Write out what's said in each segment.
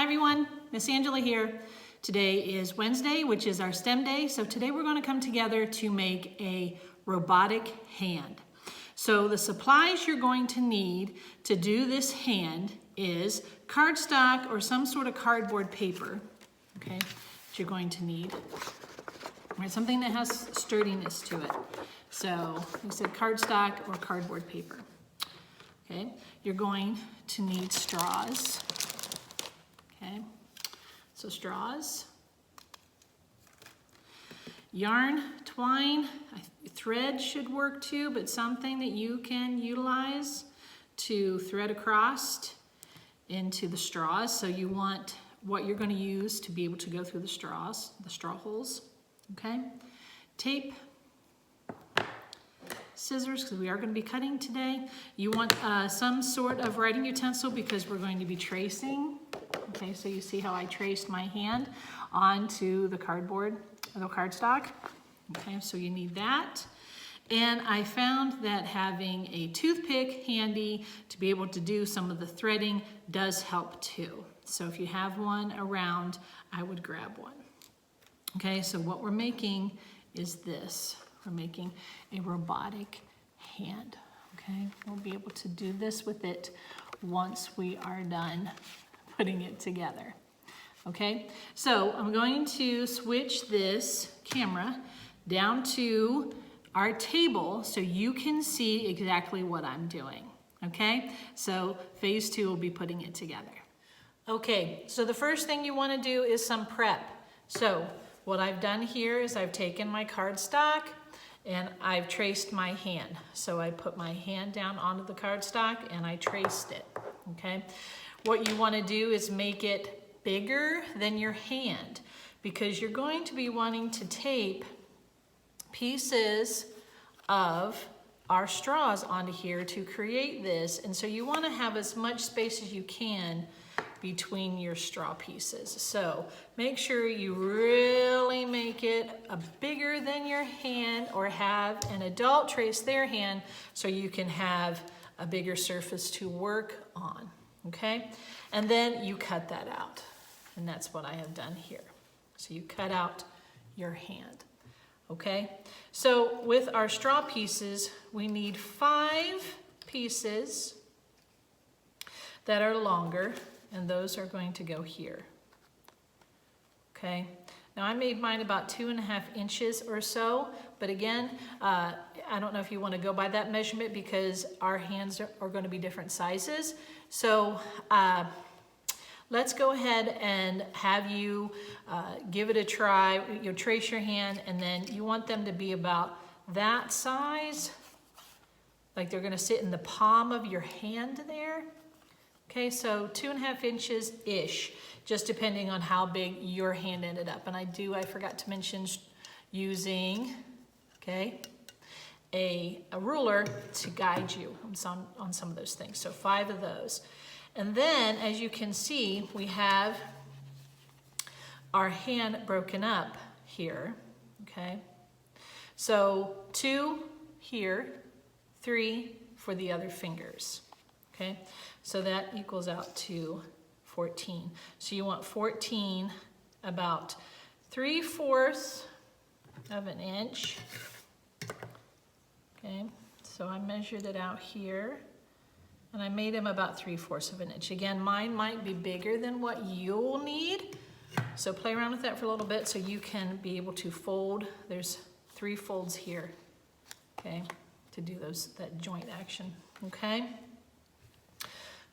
Hi everyone, Miss Angela here. Today is Wednesday, which is our STEM day. So today we're going to come together to make a robotic hand. So the supplies you're going to need to do this hand is cardstock or some sort of cardboard paper, okay, that you're going to need. Right, something that has sturdiness to it. So we said cardstock or cardboard paper. Okay, you're going to need straws. Okay, so straws, yarn, twine, thread should work too, but something that you can utilize to thread across into the straws. So you want what you're going to use to be able to go through the straws, the straw holes. Okay, tape, scissors, because we are going to be cutting today. You want some sort of writing utensil because we're going to be tracing. Okay, so you see how I traced my hand onto the cardboard, the cardstock. Okay, so you need that. And I found that having a toothpick handy to be able to do some of the threading does help too. So if you have one around, I would grab one. Okay, so what we're making is this. We're making a robotic hand. Okay, we'll be able to do this with it once we are done putting it together. Okay, so I'm going to switch this camera down to our table so you can see exactly what I'm doing. Okay, so phase 2 will be putting it together. Okay, so the first thing you want to do is some prep. So what I've done here is I've taken my cardstock and I've traced my hand. So I put my hand down onto the cardstock and I traced it, okay? What you want to do is make it bigger than your hand because you're going to be wanting to tape pieces of our straws onto here to create this. And so you want to have as much space as you can between your straw pieces. So make sure you really make it bigger than your hand or have an adult trace their hand so you can have a bigger surface to work on, okay? And then you cut that out. And that's what I have done here. So you cut out your hand, okay? So with our straw pieces, we need 5 pieces that are longer, and those are going to go here, okay? Now I made mine about 2.5 inches or so, but again, I don't know if you want to go by that measurement because our hands are going to be different sizes. So let's go ahead and have you give it a try. You'll trace your hand and then you want them to be about that size, like they're going to sit in the palm of your hand there. Okay, so 2.5 inches-ish, just depending on how big your hand ended up. And I forgot to mention using, okay, a ruler to guide you on some of those things. So 5 of those. And then, as you can see, we have our hand broken up here, okay? So 2 here, 3 for the other fingers, okay? So that equals out to 14. So you want 14, about 3/4 of an inch. Okay, so I measured it out here and I made them about 3/4 of an inch. Again, mine might be bigger than what you'll need. So play around with that for a little bit so you can be able to fold. There's 3 folds here, okay, to do that joint action, okay?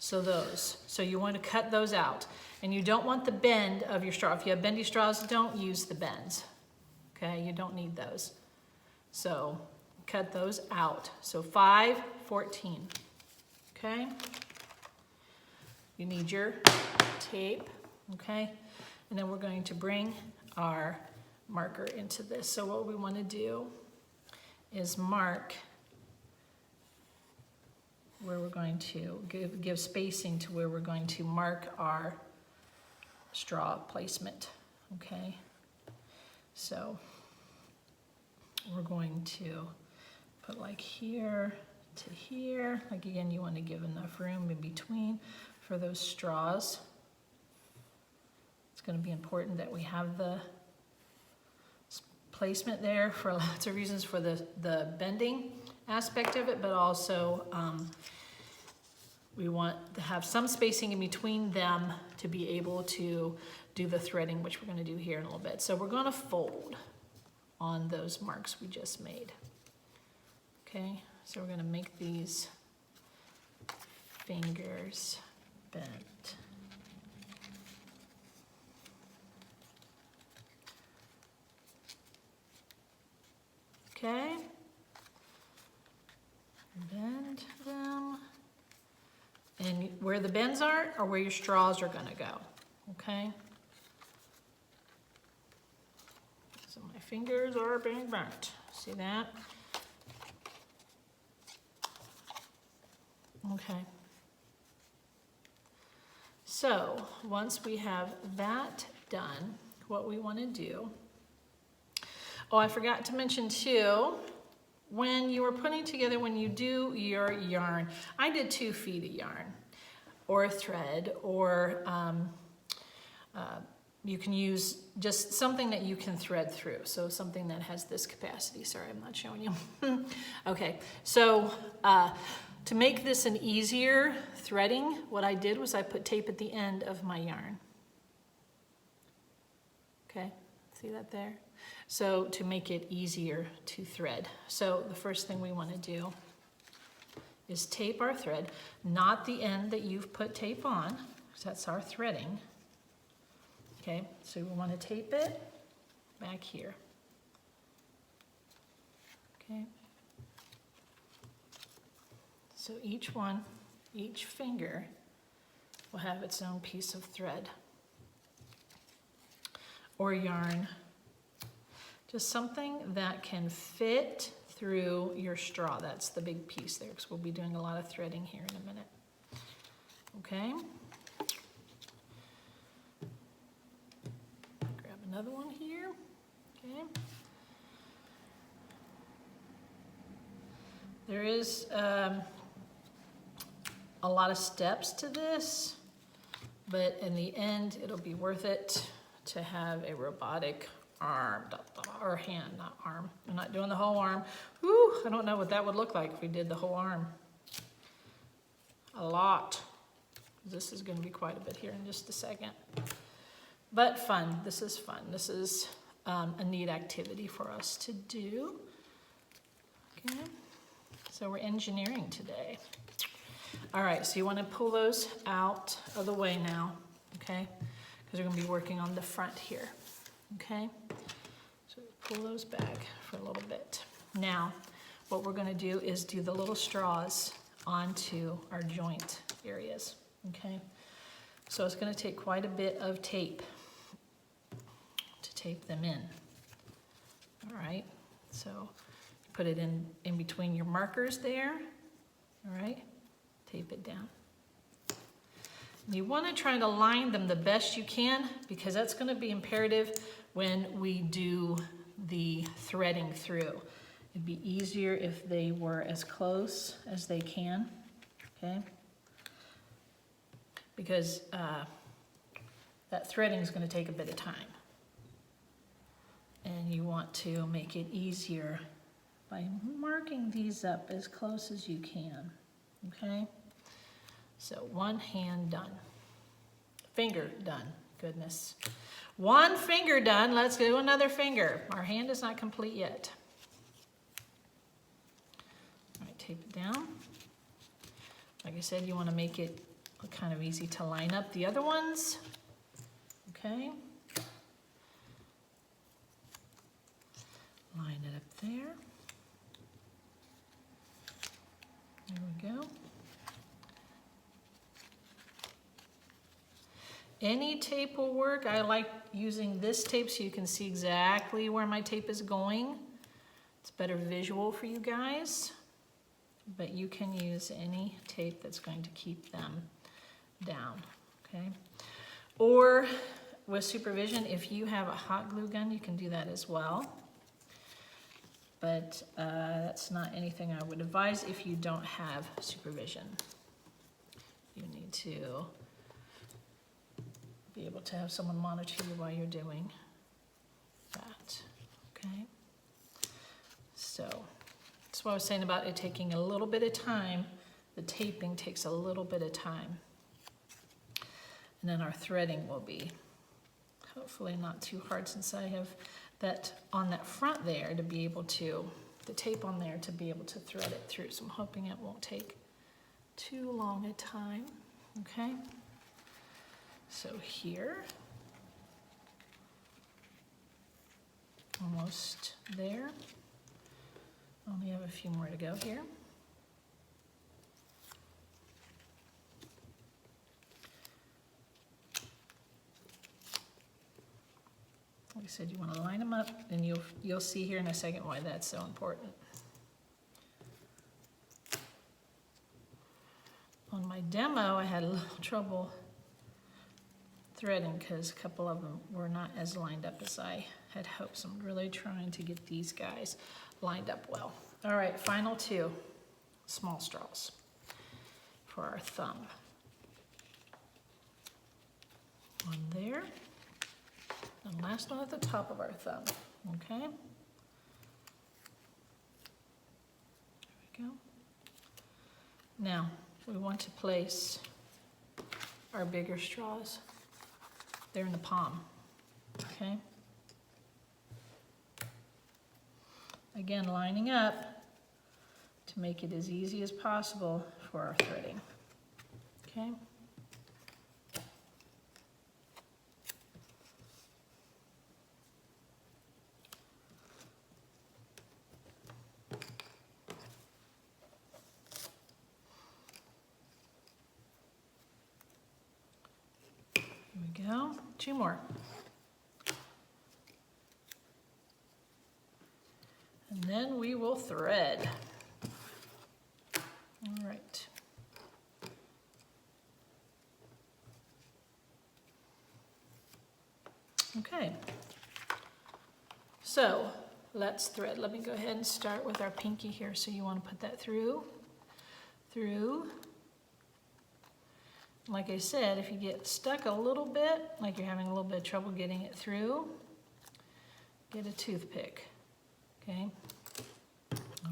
So so you want to cut those out. And you don't want the bend of your straw. If you have bendy straws, don't use the bends. Okay, you don't need those. So cut those out. So 5, 14. Okay? You need your tape, okay? And then we're going to bring our marker into this. So what we want to do is mark where we're going to give spacing to where we're going to mark our straw placement, okay? So we're going to put like here to here. Like again, you want to give enough room in between for those straws. going to be important that we have the placement there for lots of reasons, for the bending aspect of it, but also we want to have some spacing in between them to be able to do the threading, which we're going to do here in a little bit. So we're going to fold on those marks we just made. Okay, so we're going to make these fingers bent. Okay, bend them. And where the bends are where your straws are gonna go, okay? So my fingers are being bent. See that? Okay. So once we have that done, what we wanna do, oh, I forgot to mention too, when you are putting together, when you do your yarn, I did 2 feet of yarn or a thread, or you can use just something that you can thread through. So something that has this capacity. Sorry, I'm not showing you. Okay, so to make this an easier threading, what I did was I put tape at the end of my yarn. Okay, see that there? So to make it easier to thread. So the first thing we want to do is tape our thread, not the end that you've put tape on, because that's our threading. Okay, so we want to tape it back here. Okay. So each finger will have its own piece of thread or yarn. Just something that can fit through your straw. That's the big piece there, because we'll be doing a lot of threading here in a minute. Okay. Grab another one here. Okay. There is a lot of steps to this, but in the end, it'll be worth it to have a robotic arm, or hand, not arm. I'm not doing the whole arm. Whew, I don't know what that would look like if we did the whole arm. A lot. This is going to be quite a bit here in just a second. But fun. This is fun. This is a neat activity for us to do. Okay. So we're engineering today. All right, so you want to pull those out of the way now, okay? Because we're going to be working on the front here. Okay, so pull those back for a little bit. Now, what we're going to do is do the little straws onto our joint areas. Okay, so it's going to take quite a bit of tape to tape them in. All right, so put it in between your markers there. All right, tape it down. You want to try to line them the best you can, because that's going to be imperative when we do the threading through. It'd be easier if they were as close as they can, okay? Because that threading is going to take a bit of time. And you want to make it easier by marking these up as close as you can, okay? So one hand done. Finger done, goodness. One finger done, let's do another finger. Our hand is not complete yet. All right, tape it down. Like I said, you want to make it kind of easy to line up the other ones. Okay. Line it up there. There we go. Any tape will work. I like using this tape so you can see exactly where my tape is going. It's better visual for you guys, but you can use any tape that's going to keep them down, okay? Or with supervision, if you have a hot glue gun, you can do that as well. But that's not anything I would advise if you don't have supervision. You need to be able to have someone monitor you while you're doing that, okay? So that's what I was saying about it taking a little bit of time. The taping takes a little bit of time. And then our threading will be hopefully not too hard, since I have that on that front there to be able to, the tape on there to be able to thread it through. So I'm hoping it won't take too long a time, okay? So here, almost there. Only have a few more to go here. Like I said, you want to line them up, and you'll see here in a second why that's so important. On my demo, I had a little trouble threading because a couple of them were not as lined up as I had hoped. So I'm really trying to get these guys lined up well. All right, final two small straws for our thumb. One there, and last one at the top of our thumb, okay? There we go. Now, we want to place our bigger straws there in the palm, okay? Again, lining up to make it as easy as possible for our threading, okay? Here we go, two more. And then we will thread. All right. Okay. So let's thread. Let me go ahead and start with our pinky here. So you want to put that through. Like I said, if you get stuck a little bit, like you're having a little bit of trouble getting it through, get a toothpick. Okay,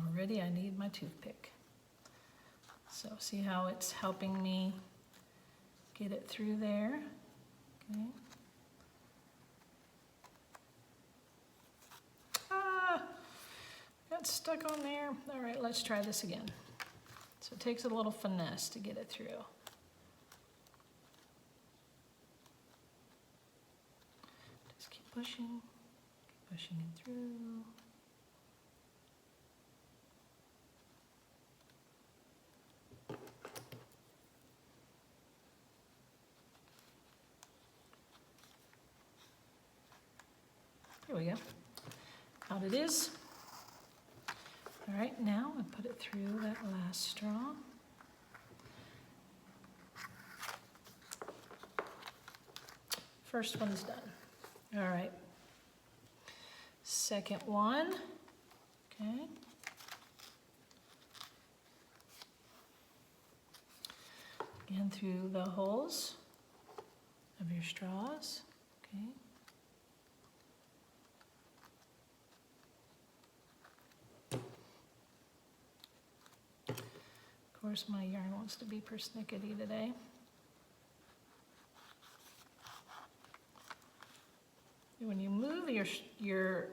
already I need my toothpick. So see how it's helping me get it through there, okay. Got stuck on there. All right, let's try this again. So it takes a little finesse to get it through. Just keep pushing it through. There we go. Out it is. All right, now I put it through that last straw. First one's done. All right. Second one. Okay. Again through the holes of your straws. Okay. Of course, my yarn wants to be persnickety today. When you move your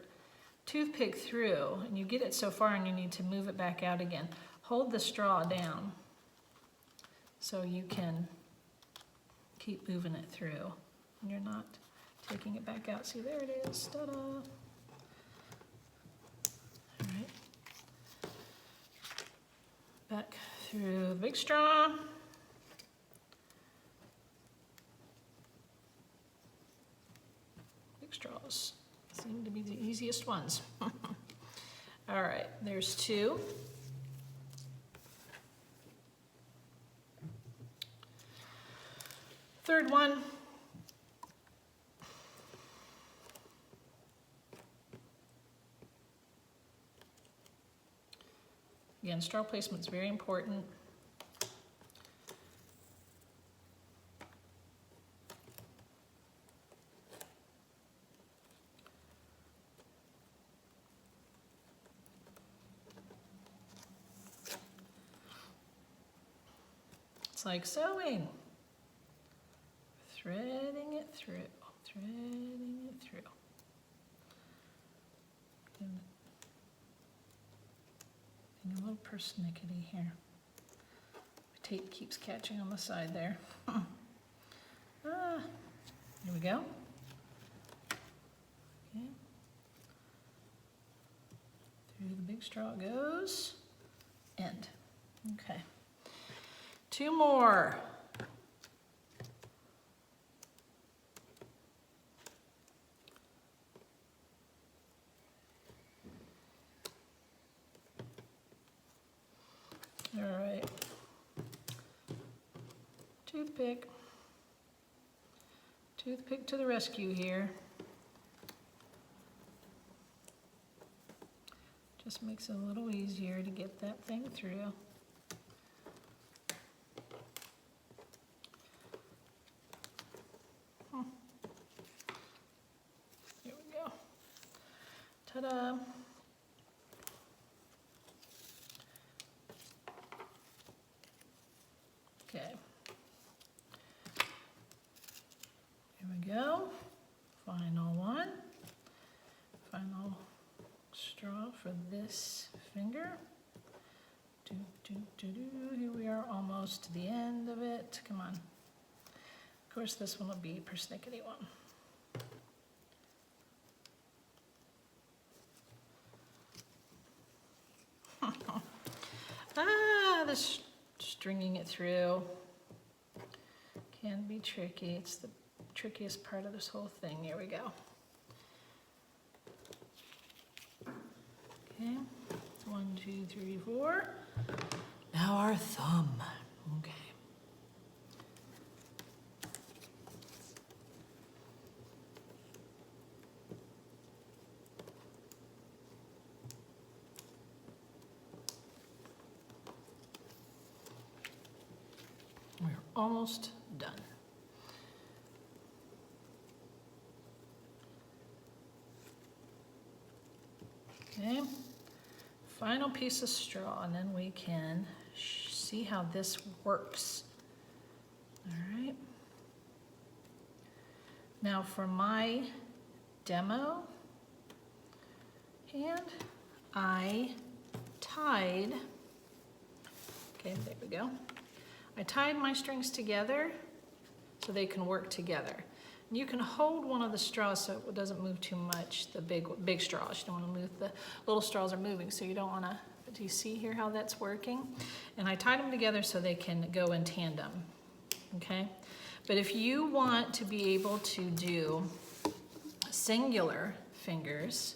toothpick through and you get it so far and you need to move it back out again, hold the straw down so you can keep moving it through and you're not taking it back out. See, there it is. Ta-da! All right. Back through the big straw. Big straws seem to be the easiest ones. All right, there's two. Third one. Again, straw placement is very important. just like sewing. Threading it through, threading it through. And a little persnickety here. The tape keeps catching on the side there. Here we go. Okay. Through the big straw it goes. End. Okay. 2 more. All right. Toothpick. Toothpick to the rescue here. Just makes it a little easier to get that thing through. Here we go. Ta-da. Okay. Here we go. Final one. Final straw for this finger. Here we are, almost to the end of it. Come on. Of course, this one will be a persnickety one. This stringing it through can be tricky. It's the trickiest part of this whole thing. Here we go. Okay, 1, 2, 3, 4. Now our thumb. Okay. We're almost done. Okay, final piece of straw, and then we can see how this works. All right. Now for my demo hand, I tied, okay, there we go. I tied my strings together so they can work together. And you can hold one of the straws so it doesn't move too much, the big straws. You don't want to move, the little straws are moving, so you don't want to, do you see here how that's working? And I tied them together so they can go in tandem, okay? But if you want to be able to do singular fingers,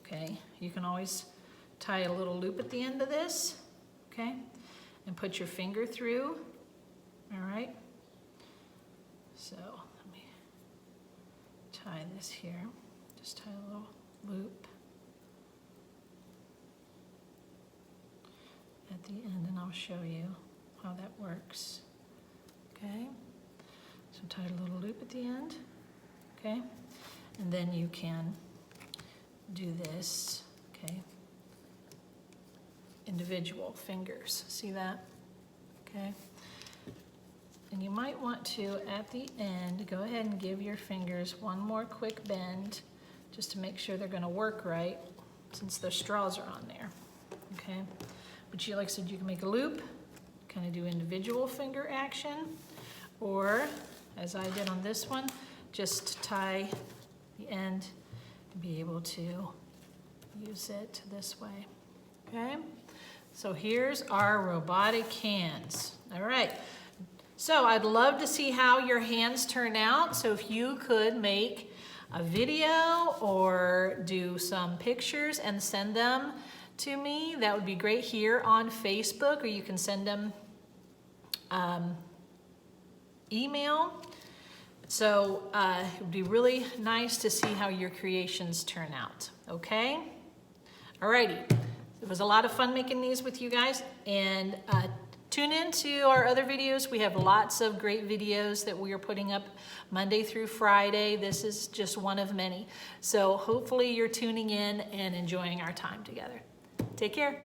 okay, you can always tie a little loop at the end of this, okay? And put your finger through, all right? So let me tie this here. Just tie a little loop at the end, and I'll show you how that works, okay? So tie a little loop at the end, okay? And then you can do this, okay? Individual fingers, see that? Okay. And you might want to, at the end, go ahead and give your fingers one more quick bend just to make sure they're going to work right since the straws are on there, okay? But like I said, you can make a loop, kind of do individual finger action, or as I did on this one, just tie the end and be able to use it this way, okay? So here's our robotic hands. All right, so I'd love to see how your hands turn out. So if you could make a video or do some pictures and send them to me, that would be great here on Facebook, or you can send them email. So it would be really nice to see how your creations turn out, okay? Alrighty. It was a lot of fun making these with you guys, and tune in to our other videos. We have lots of great videos that we are putting up Monday through Friday. This is just one of many. So hopefully you're tuning in and enjoying our time together. Take care.